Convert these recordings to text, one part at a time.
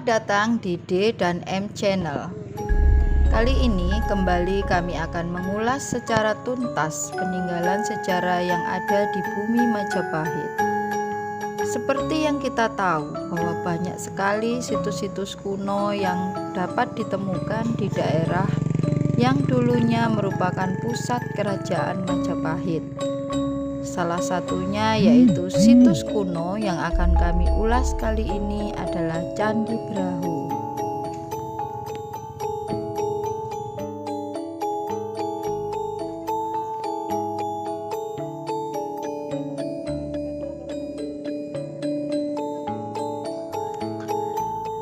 Selamat datang di D dan M Channel. Kali ini kembali kami akan mengulas secara tuntas peninggalan sejarah yang ada di bumi Majapahit. Seperti yang kita tahu bahwa banyak sekali situs-situs kuno yang dapat ditemukan di daerah yang dulunya merupakan pusat kerajaan Majapahit. Salah satunya yaitu situs kuno yang akan kami ulas kali ini adalah Candi Brahu.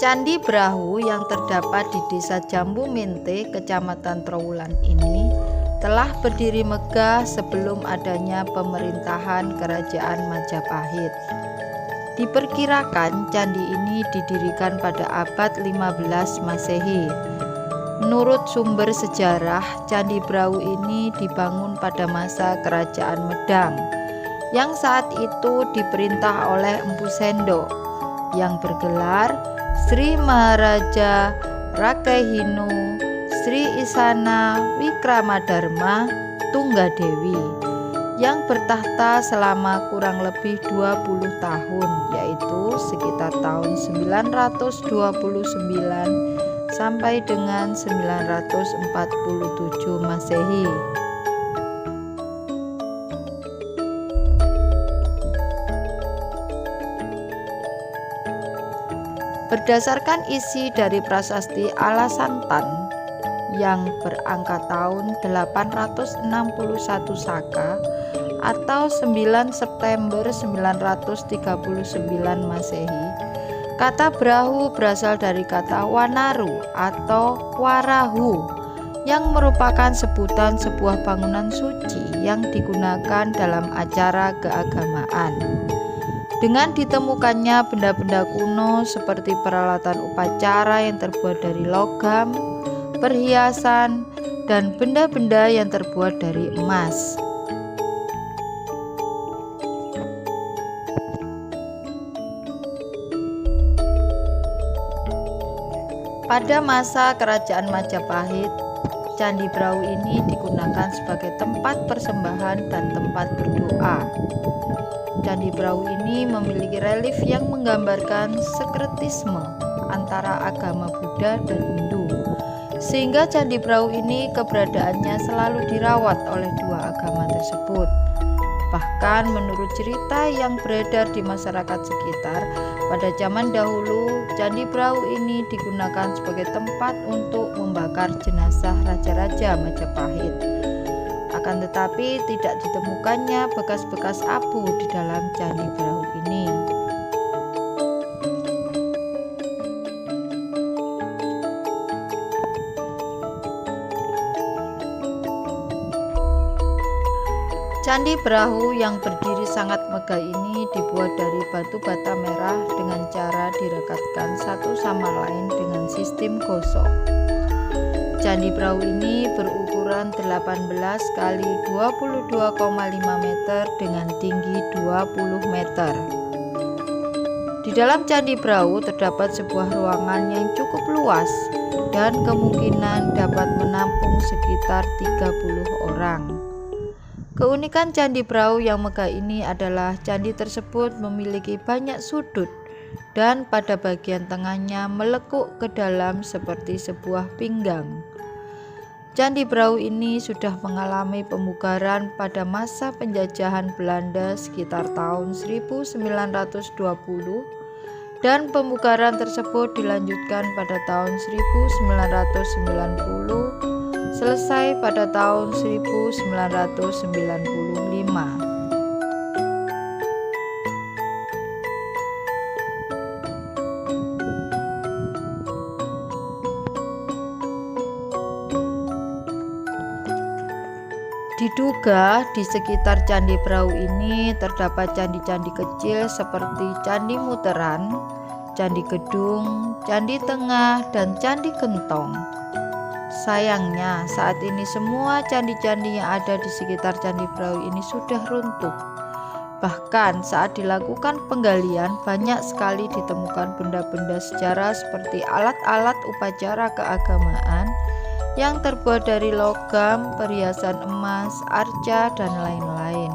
Candi Brahu yang terdapat di Desa Jambu Mente, Kecamatan Trowulan ini telah berdiri megah sebelum adanya pemerintahan Kerajaan Majapahit. Diperkirakan candi ini didirikan pada abad 15 Masehi. Menurut sumber sejarah, Candi Brahu ini dibangun pada masa Kerajaan Medang yang saat itu diperintah oleh Empu Sendok yang bergelar Sri Maharaja Rakehinu Sri Isana Wikramadharma Tunggadewi yang bertahta selama kurang lebih 20 tahun, yaitu sekitar tahun 929 sampai dengan 947 Masehi. Berdasarkan isi dari prasasti Alasantan yang berangka tahun 861 Saka atau 9 September 939 Masehi, kata Brahu berasal dari kata Wanaru atau Warahu yang merupakan sebutan sebuah bangunan suci yang digunakan dalam acara keagamaan. Dengan ditemukannya benda-benda kuno seperti peralatan upacara yang terbuat dari logam, perhiasan, dan benda-benda yang terbuat dari emas. Pada masa Kerajaan Majapahit, Candi Brahu ini digunakan sebagai tempat persembahan dan tempat berdoa. Candi Brahu ini memiliki relief yang menggambarkan sinkretisme antara agama Buddha dan Hindu, sehingga Candi Brahu ini keberadaannya selalu dirawat oleh dua agama tersebut. Bahkan menurut cerita yang beredar di masyarakat sekitar, pada zaman dahulu Candi Brahu ini digunakan sebagai tempat untuk membakar jenazah raja-raja Majapahit. Akan tetapi tidak ditemukannya bekas-bekas abu di dalam Candi Brahu ini. Candi Brahu yang berdiri sangat megah ini dibuat dari batu bata merah dengan cara direkatkan satu sama lain dengan sistem gosok. Candi Brahu ini berukuran 18 kali 22,5 meter dengan tinggi 20 meter. Di dalam Candi Brahu terdapat sebuah ruangan yang cukup luas dan kemungkinan dapat menampung sekitar 30 orang. Keunikan Candi Brahu yang megah ini adalah candi tersebut memiliki banyak sudut dan pada bagian tengahnya melekuk ke dalam seperti sebuah pinggang. Candi Brahu ini sudah mengalami pemugaran pada masa penjajahan Belanda sekitar tahun 1920 dan pemugaran tersebut dilanjutkan pada tahun 1990 selesai pada tahun 1995. Diduga di sekitar Candi Brahu ini terdapat candi-candi kecil seperti Candi Muteran, Candi Gedung, Candi Tengah, dan Candi Gentong. Sayangnya saat ini semua candi-candi yang ada di sekitar Candi Brahu ini sudah runtuh Bahkan saat dilakukan penggalian banyak sekali ditemukan benda-benda sejarah seperti alat-alat upacara keagamaan yang terbuat dari logam, perhiasan emas, arca, dan lain-lain.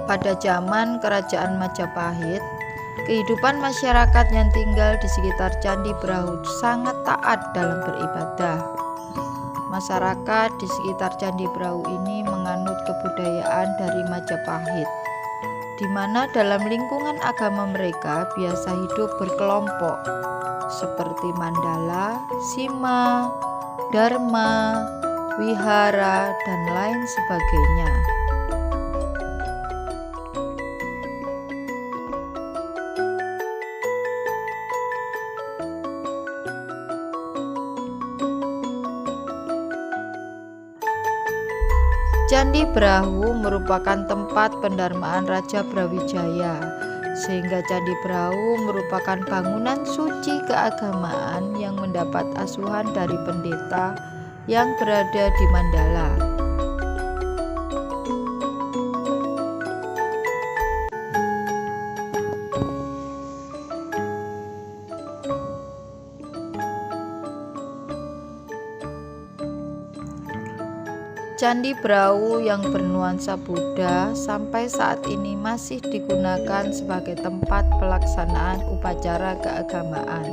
Pada zaman Kerajaan Majapahit, kehidupan masyarakat yang tinggal di sekitar Candi Brahu sangat taat dalam beribadah. Masyarakat di sekitar Candi Brahu ini menganut kebudayaan dari Majapahit, di mana dalam lingkungan agama mereka biasa hidup berkelompok, seperti mandala, sima, dharma, wihara, dan lain sebagainya. Candi Brahu merupakan tempat pendarmaan Raja Brawijaya, sehingga Candi Brahu merupakan bangunan suci keagamaan yang mendapat asuhan dari pendeta yang berada di Mandala. Candi Brahu yang bernuansa Buddha sampai saat ini masih digunakan sebagai tempat pelaksanaan upacara keagamaan.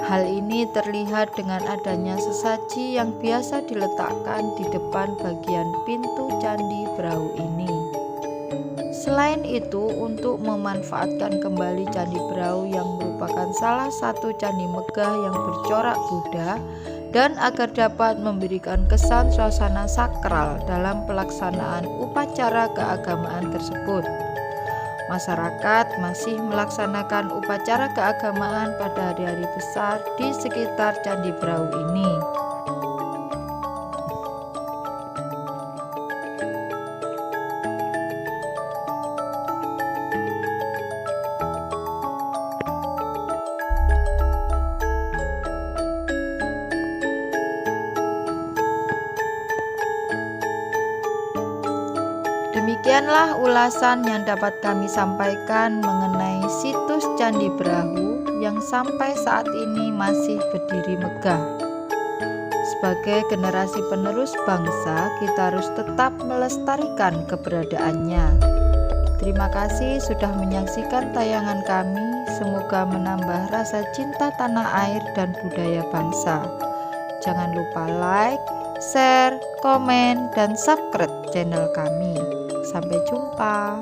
Hal ini terlihat dengan adanya sesaji yang biasa diletakkan di depan bagian pintu Candi Brahu ini. Selain itu, untuk memanfaatkan kembali Candi Brahu yang merupakan salah satu candi megah yang bercorak Buddha, dan agar dapat memberikan kesan suasana sakral dalam pelaksanaan upacara keagamaan tersebut, masyarakat masih melaksanakan upacara keagamaan pada hari-hari besar di sekitar Candi Brahu ini. Demikianlah ulasan yang dapat kami sampaikan mengenai situs Candi Brahu yang sampai saat ini masih berdiri megah. Sebagai generasi penerus bangsa, kita harus tetap melestarikan keberadaannya. Terima kasih sudah menyaksikan tayangan kami. Semoga menambah rasa cinta tanah air dan budaya bangsa. Jangan lupa like, share, komen, dan subscribe channel kami. Sampai jumpa.